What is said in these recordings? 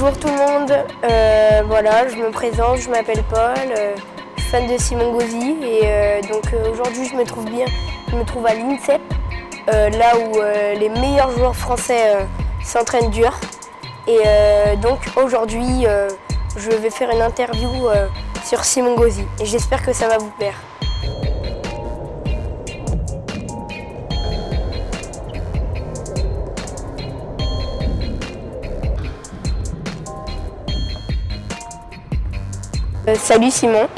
Bonjour tout le monde, voilà, je me présente, je m'appelle Paul, je suis fan de Simon Gauzy et aujourd'hui je me trouve à l'INSEP, là où les meilleurs joueurs français s'entraînent dur. Et donc aujourd'hui je vais faire une interview sur Simon Gauzy et j'espère que ça va vous plaire. Salut Simon.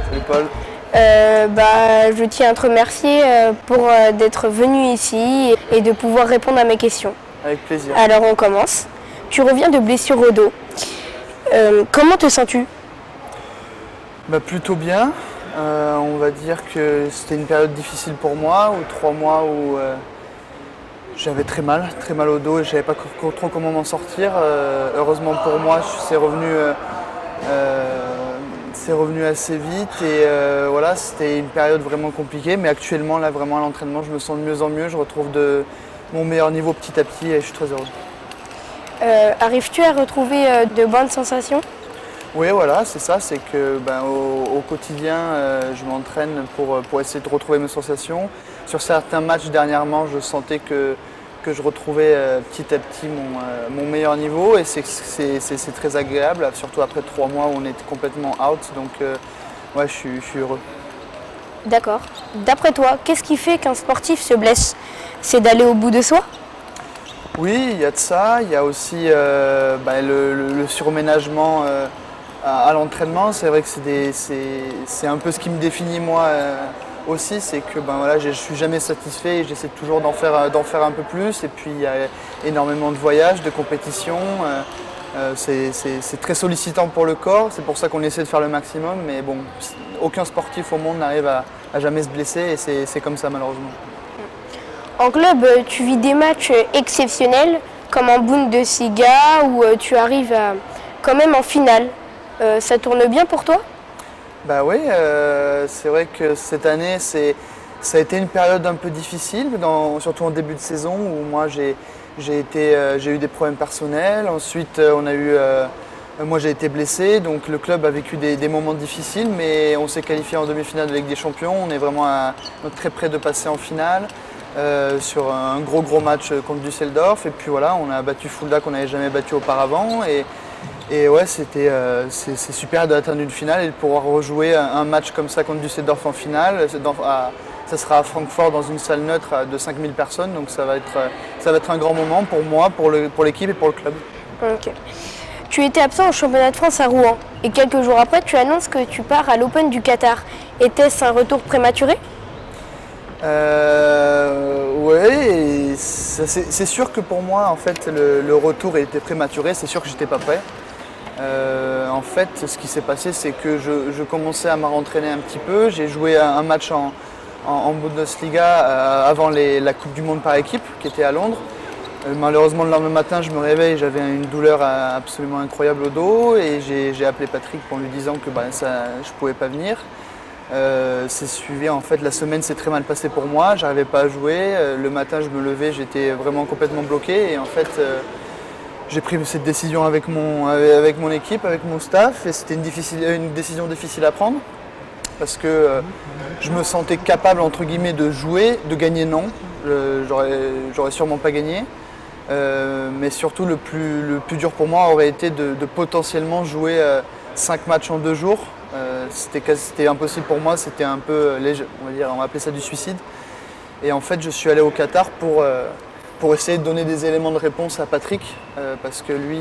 Salut Paul. Je tiens à te remercier pour d'être venu ici et de pouvoir répondre à mes questions. Avec plaisir. Alors on commence. Tu reviens de blessure au dos. Comment te sens-tu? Plutôt bien. On va dire que c'était une période difficile pour moi, ou 3 mois où j'avais très mal au dos et je ne savais pas trop comment m'en sortir. Heureusement pour moi, c'est revenu assez vite et voilà, c'était une période vraiment compliquée, mais actuellement là vraiment à l'entraînement je me sens de mieux en mieux, je retrouve mon meilleur niveau petit à petit et je suis très heureux. Arrives-tu à retrouver de bonnes sensations? Oui, voilà, c'est ça, c'est que au quotidien je m'entraîne pour essayer de retrouver mes sensations. Sur certains matchs dernièrement, je sentais que je retrouvais petit à petit mon meilleur niveau et c'est très agréable, surtout après 3 mois où on est complètement out, donc ouais, je suis heureux. D'accord. D'après toi, qu'est-ce qui fait qu'un sportif se blesse? C'est d'aller au bout de soi? Oui, il y a de ça, il y a aussi le surménagement à l'entraînement. C'est vrai que c'est un peu ce qui me définit moi aussi, c'est que voilà, je ne suis jamais satisfait et j'essaie toujours d'en faire un peu plus. Et puis il y a énormément de voyages, de compétitions. C'est très sollicitant pour le corps, c'est pour ça qu'on essaie de faire le maximum. Mais bon, aucun sportif au monde n'arrive à jamais se blesser et c'est comme ça malheureusement. En club, tu vis des matchs exceptionnels comme en Bundesliga où tu arrives quand même en finale. Ça tourne bien pour toi? Bah oui, c'est vrai que cette année, ça a été une période un peu difficile, surtout en début de saison où moi j'ai eu des problèmes personnels. Ensuite, moi j'ai été blessé, donc le club a vécu des moments difficiles, mais on s'est qualifié en demi-finale de Ligue des Champions. On est vraiment très près de passer en finale sur un gros match contre Düsseldorf. Et puis voilà, on a battu Fulda qu'on n'avait jamais battu auparavant. Et ouais, c'est super d'atteindre une finale et de pouvoir rejouer un match comme ça contre Düsseldorf en finale. Ça sera à Francfort dans une salle neutre de 5000 personnes, donc ça va être un grand moment pour moi, pour l'équipe et pour le club. Ok. Tu étais absent au championnat de France à Rouen et quelques jours après tu annonces que tu pars à l'Open du Qatar. Était-ce un retour prématuré? Oui, c'est sûr que pour moi en fait le retour était prématuré, c'est sûr que j'étais pas prêt. En fait, ce qui s'est passé, c'est que je commençais à m'entraîner un petit peu. J'ai joué un match en Bundesliga avant la Coupe du Monde par équipe qui était à Londres. Malheureusement, le lendemain matin, je me réveille, j'avais une douleur absolument incroyable au dos et j'ai appelé Patrick en lui disant que je ne pouvais pas venir. C'est suivi, en fait, la semaine s'est très mal passée pour moi, j'arrivais pas à jouer. Le matin, je me levais, j'étais vraiment complètement bloqué et en fait, j'ai pris cette décision avec mon équipe, avec mon staff et c'était une décision difficile à prendre parce que je me sentais capable, entre guillemets, de jouer, de gagner non. J'aurais sûrement pas gagné. Mais surtout, le plus dur pour moi aurait été de potentiellement jouer 5 matchs en 2 jours. C'était impossible pour moi, c'était un peu léger, on va appeler ça du suicide. Et en fait, je suis allé au Qatar pour essayer de donner des éléments de réponse à Patrick, parce que lui,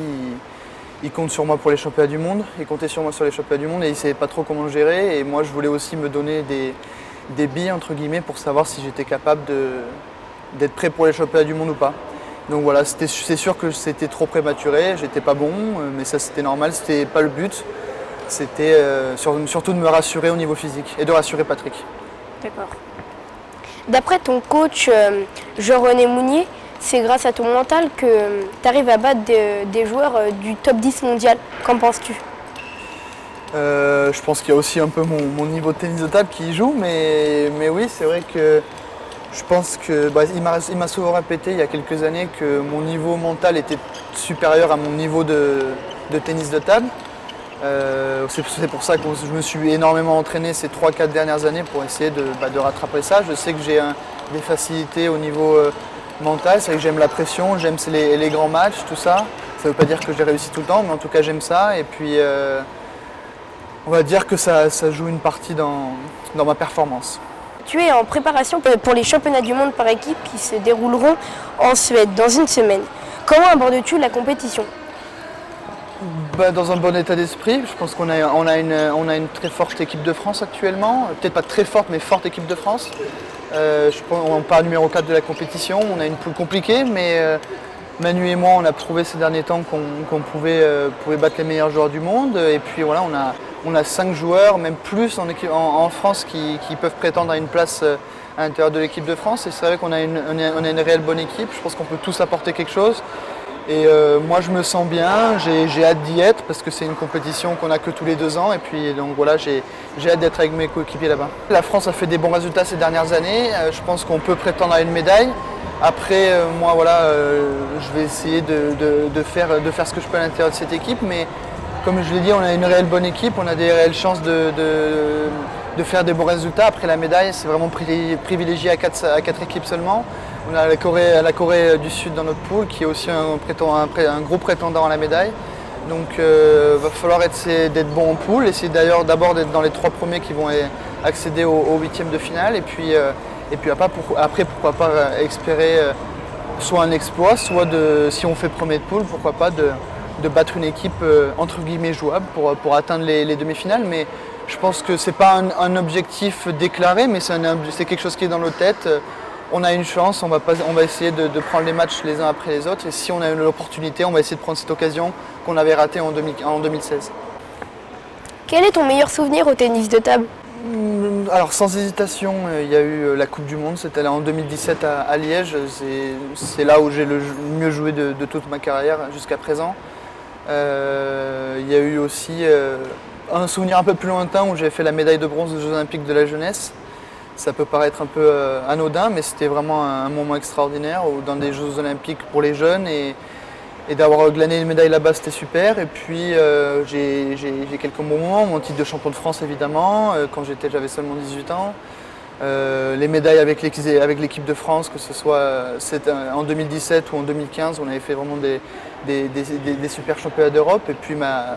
il compte sur moi pour les championnats du monde, il comptait sur moi sur les championnats du monde et il ne savait pas trop comment le gérer. Et moi, je voulais aussi me donner des billes, entre guillemets, pour savoir si j'étais capable d'être prêt pour les championnats du monde ou pas. Donc voilà, c'est sûr que c'était trop prématuré, j'étais pas bon, mais ça c'était normal, c'était pas le but. C'était surtout de me rassurer au niveau physique et de rassurer Patrick. D'accord. D'après ton coach Jean-René Mounier, c'est grâce à ton mental que tu arrives à battre des joueurs du top 10 mondial. Qu'en penses-tu? Je pense qu'il y a aussi un peu mon niveau de tennis de table qui y joue, mais oui, c'est vrai que Je pense que il m'a souvent répété il y a quelques années que mon niveau mental était supérieur à mon niveau de tennis de table. C'est pour ça que je me suis énormément entraîné ces 3-4 dernières années pour essayer de rattraper ça. Je sais que j'ai des facilités au niveau mental, c'est que j'aime la pression, j'aime les grands matchs, tout ça. Ça ne veut pas dire que j'ai réussi tout le temps, mais en tout cas j'aime ça. Et puis on va dire que ça joue une partie dans ma performance. Tu es en préparation pour les championnats du monde par équipe qui se dérouleront en Suède dans une semaine. Comment abordes-tu la compétition ? Dans un bon état d'esprit. Je pense qu'on a une très forte équipe de France actuellement. Peut-être pas très forte, mais forte équipe de France. On part numéro 4 de la compétition. On a une poule compliquée, mais Manu et moi, on a prouvé ces derniers temps qu'on pouvait battre les meilleurs joueurs du monde. Et puis voilà, on a 5 joueurs, même plus en France, qui peuvent prétendre à une place à l'intérieur de l'équipe de France. Et c'est vrai qu'on a une réelle bonne équipe. Je pense qu'on peut tous apporter quelque chose. Et moi je me sens bien, j'ai hâte d'y être parce que c'est une compétition qu'on a que tous les 2 ans et puis donc voilà, j'ai hâte d'être avec mes coéquipiers là-bas. La France a fait des bons résultats ces dernières années, je pense qu'on peut prétendre à une médaille. Après moi voilà, je vais essayer de faire ce que je peux à l'intérieur de cette équipe, mais comme je l'ai dit, on a une réelle bonne équipe, on a des réelles chances de faire des bons résultats. Après la médaille, c'est vraiment privilégié à 4 équipes seulement. On a la Corée du Sud dans notre poule qui est aussi un gros prétendant à la médaille. Donc il va falloir d'être bon en poule, essayer d'ailleurs d'abord d'être dans les 3 premiers qui vont accéder au 8e de finale. Et puis après pourquoi pas espérer soit un exploit, soit si on fait premier de poule, pourquoi pas de battre une équipe entre guillemets jouable pour atteindre les demi-finales. Mais je pense que ce n'est pas un objectif déclaré, mais c'est quelque chose qui est dans nos têtes. On a une chance, on va essayer de prendre les matchs les uns après les autres. Et si on a l'opportunité, on va essayer de prendre cette occasion qu'on avait ratée en 2016. Quel est ton meilleur souvenir au tennis de table ? Alors sans hésitation, il y a eu la Coupe du Monde, c'était en 2017 à Liège. C'est là où j'ai le mieux joué de toute ma carrière jusqu'à présent. Il y a eu aussi un souvenir un peu plus lointain où j'ai fait la médaille de bronze aux Jeux Olympiques de la jeunesse. Ça peut paraître un peu anodin, mais c'était vraiment un moment extraordinaire dans des Jeux Olympiques pour les jeunes et d'avoir glané une médaille là-bas, c'était super. Et puis j'ai quelques bons moments, mon titre de champion de France évidemment, quand j'avais seulement 18 ans. Les médailles avec l'équipe de France, que ce soit en 2017 ou en 2015, on avait fait vraiment des super championnats d'Europe. Et puis ma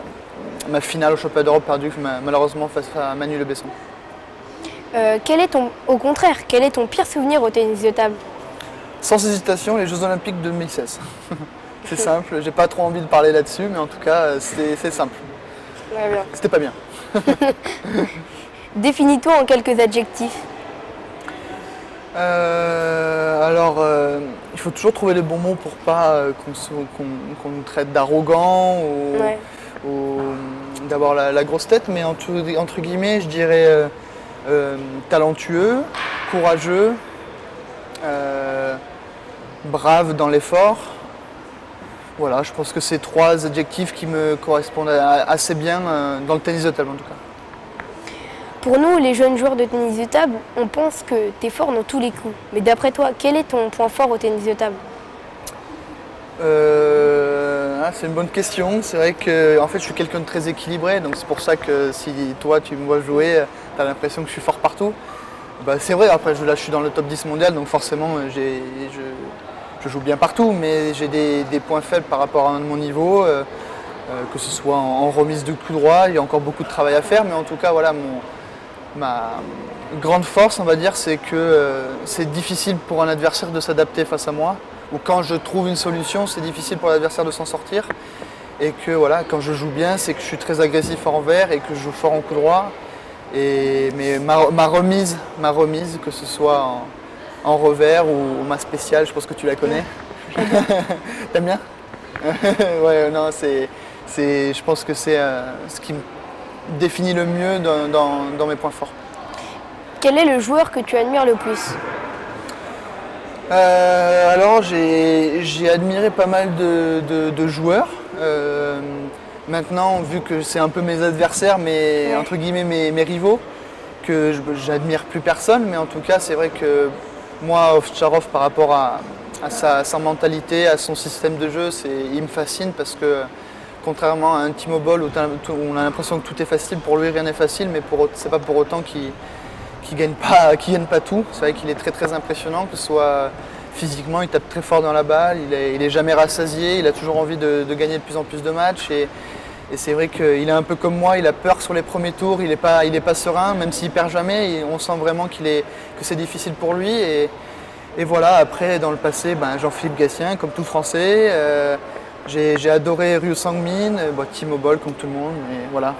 finale au championnat d'Europe perdue malheureusement face à Manu Le Besson. Au contraire, quel est ton pire souvenir au tennis de table ? Sans hésitation, les Jeux Olympiques 2016. C'est simple, j'ai pas trop envie de parler là-dessus, mais en tout cas, c'est simple. Ouais, bien. C'était pas bien. Définis-toi en quelques adjectifs. Il faut toujours trouver les bons mots pour pas qu'on nous traite d'arrogant ou d'avoir la grosse tête, mais entre guillemets, je dirais talentueux, courageux, brave dans l'effort. Voilà, je pense que c'est 3 adjectifs qui me correspondent assez bien dans le tennis de table en tout cas. Pour nous, les jeunes joueurs de tennis de table, on pense que tu es fort dans tous les coups. Mais d'après toi, quel est ton point fort au tennis de table ? C'est une bonne question. C'est vrai que je suis quelqu'un de très équilibré, donc c'est pour ça que si toi tu me vois jouer, tu as l'impression que je suis fort partout. C'est vrai, après là je suis dans le top 10 mondial, donc forcément je joue bien partout, mais j'ai des points faibles par rapport à mon niveau, que ce soit en remise de coup droit, il y a encore beaucoup de travail à faire, mais en tout cas voilà, ma grande force on va dire, c'est que c'est difficile pour un adversaire de s'adapter face à moi, ou quand je trouve une solution, c'est difficile pour l'adversaire de s'en sortir, et que voilà, quand je joue bien, c'est que je suis très agressif en revers et que je joue fort en coup droit, mais ma remise, que ce soit en revers ou ma spéciale, je pense que tu la connais. T'aimes bien? Ouais, non, je pense que c'est ce qui me définit le mieux dans mes points forts. Quel est le joueur que tu admires le plus? Alors j'ai admiré pas mal de joueurs. Maintenant, vu que c'est un peu mes adversaires, entre guillemets mes rivaux, que j'admire plus personne, mais en tout cas c'est vrai que moi, Ovtcharov, par rapport à sa mentalité, à son système de jeu, il me fascine parce que contrairement à un Timo Boll où on a l'impression que tout est facile, pour lui rien n'est facile, mais c'est pas pour autant qu'il gagne pas tout. C'est vrai qu'il est très très impressionnant, que ce soit physiquement, il tape très fort dans la balle, il est jamais rassasié, il a toujours envie de gagner de plus en plus de matchs. Et c'est vrai qu'il est un peu comme moi, il a peur sur les premiers tours, il n'est pas serein, même s'il perd jamais, on sent vraiment que c'est difficile pour lui. Et voilà, après dans le passé, Jean-Philippe Gatien, comme tout Français, j'ai adoré Ryu Sang-min, Timo Boll comme tout le monde, mais voilà.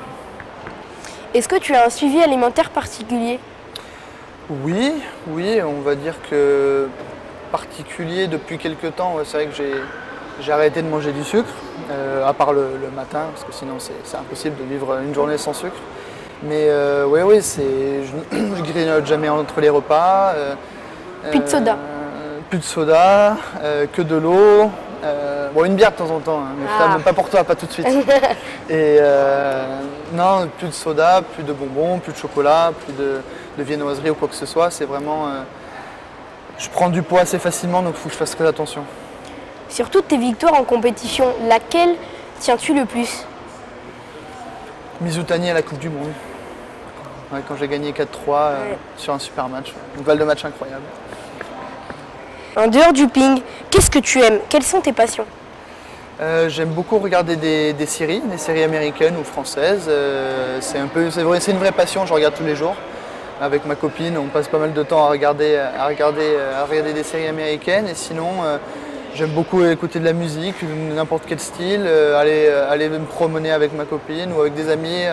Est-ce que tu as un suivi alimentaire particulier? Oui, on va dire que particulier depuis quelques temps, c'est vrai que j'ai arrêté de manger du sucre, à part le matin, parce que sinon c'est impossible de vivre une journée sans sucre. Mais oui, je grignote jamais entre les repas. Plus de soda. Plus de soda, que de l'eau. Une bière de temps en temps, hein, mais pas pour toi, pas tout de suite. Et non, plus de soda, plus de bonbons, plus de chocolat, plus de viennoiserie ou quoi que ce soit. C'est vraiment... je prends du poids assez facilement, donc il faut que je fasse très attention. Sur toutes tes victoires en compétition, laquelle tiens-tu le plus? Mizutani à la Coupe du Monde. Ouais, quand j'ai gagné 4-3 sur un super match. Une balle de match incroyable. En dehors du ping, qu'est-ce que tu aimes? Quelles sont tes passions? J'aime beaucoup regarder des séries américaines ou françaises. C'est une vraie passion, je regarde tous les jours. Avec ma copine, on passe pas mal de temps à regarder des séries américaines. Et sinon, j'aime beaucoup écouter de la musique, n'importe quel style, aller me promener avec ma copine ou avec des amis.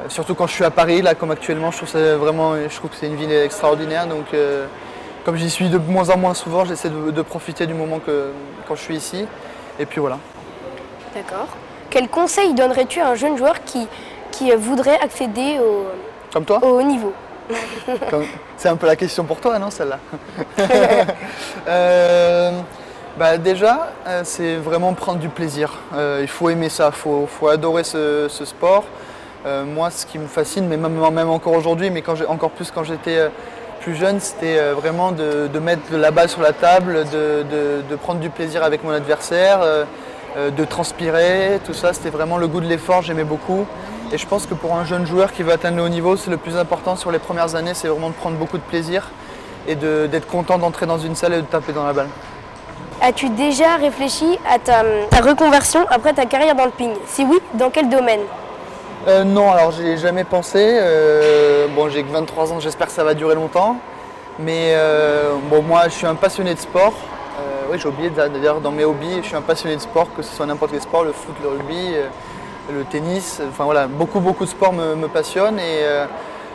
Surtout quand je suis à Paris, là, comme actuellement, je trouve que c'est une ville extraordinaire. Donc, comme j'y suis de moins en moins souvent, j'essaie de profiter du moment quand je suis ici. Et puis voilà. D'accord. Quel conseil donnerais-tu à un jeune joueur qui voudrait accéder Comme toi? au haut niveau? C'est un peu la question pour toi, non, celle-là? Déjà, c'est vraiment prendre du plaisir. Il faut aimer ça, il faut adorer ce sport. Moi, ce qui me fascine, mais même encore aujourd'hui, mais encore plus quand j'étais plus jeune, c'était vraiment de mettre la balle sur la table, de prendre du plaisir avec mon adversaire, de transpirer, tout ça. C'était vraiment le goût de l'effort, j'aimais beaucoup. Et je pense que pour un jeune joueur qui veut atteindre le haut niveau, c'est le plus important sur les premières années, c'est vraiment de prendre beaucoup de plaisir et d'être content d'entrer dans une salle et de taper dans la balle. As-tu déjà réfléchi à ta reconversion après ta carrière dans le ping? Si oui, dans quel domaine? Non, alors j'ai jamais pensé. J'ai que 23 ans, j'espère que ça va durer longtemps. Mais moi je suis un passionné de sport. Oui, j'ai oublié d'ailleurs dans mes hobbies, je suis un passionné de sport, que ce soit n'importe quel sport, le foot, le rugby, le tennis. Enfin voilà, beaucoup de sports me passionnent et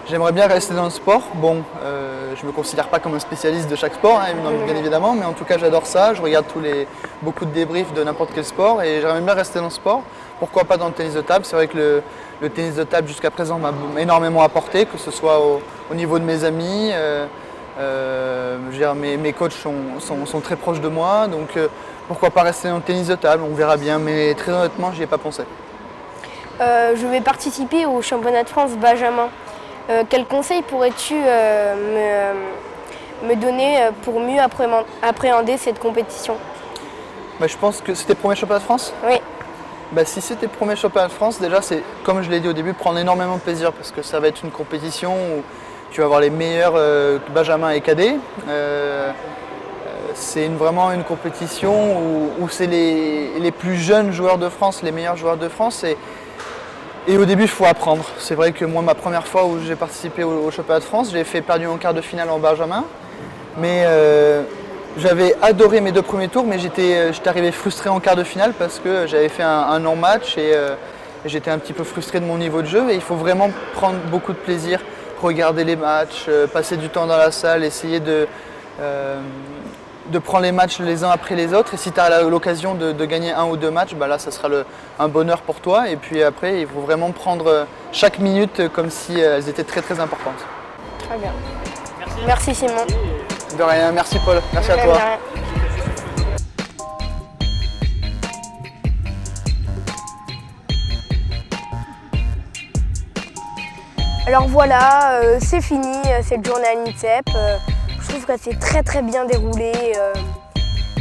j'aimerais bien rester dans le sport. Je ne me considère pas comme un spécialiste de chaque sport, hein, bien évidemment, mais en tout cas j'adore ça. Je regarde beaucoup de débriefs de n'importe quel sport et j'aimerais bien rester dans le sport. Pourquoi pas dans le tennis de table? C'est vrai que le tennis de table jusqu'à présent m'a énormément apporté, que ce soit au niveau de mes amis. Mes coachs sont très proches de moi, donc pourquoi pas rester dans le tennis de table, on verra bien, mais très honnêtement, j'y ai pas pensé. Je vais participer au championnat de France Benjamin. Quel conseil pourrais-tu me donner pour mieux appréhender cette compétition? Je pense que c'était le premier championnat de France? Oui. Si c'était le premier championnat de France, déjà, c'est, comme je l'ai dit au début, prendre énormément de plaisir parce que ça va être une compétition où tu vas avoir les meilleurs Benjamin et cadets. C'est vraiment une compétition où c'est les plus jeunes joueurs de France, les meilleurs joueurs de France. Et au début, il faut apprendre. C'est vrai que moi, ma première fois où j'ai participé au championnat de France, j'ai perdu en quart de finale en Benjamin. Mais j'avais adoré mes 2 premiers tours, mais j'étais arrivé frustré en quart de finale parce que j'avais fait un non-match et j'étais un petit peu frustré de mon niveau de jeu. Et il faut vraiment prendre beaucoup de plaisir, regarder les matchs, passer du temps dans la salle, essayer de prendre les matchs les uns après les autres. Et si tu as l'occasion de gagner 1 ou 2 matchs, là, ça sera un bonheur pour toi. Et puis après, il faut vraiment prendre chaque minute comme si elles étaient très très importantes. Très bien. Merci Simon. De rien, merci Paul, merci à toi. Alors voilà, c'est fini cette journée à l'INSEP. Je trouve que c'est très bien déroulé.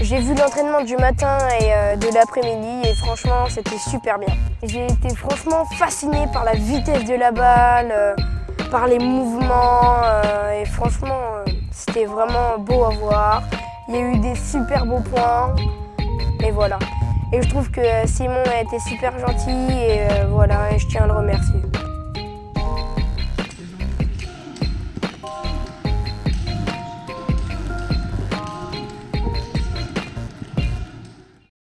J'ai vu l'entraînement du matin et de l'après-midi et franchement c'était super bien. J'ai été franchement fascinée par la vitesse de la balle, par les mouvements et franchement c'était vraiment beau à voir. Il y a eu des super beaux points et voilà. Et je trouve que Simon a été super gentil et voilà, et je tiens à le remercier.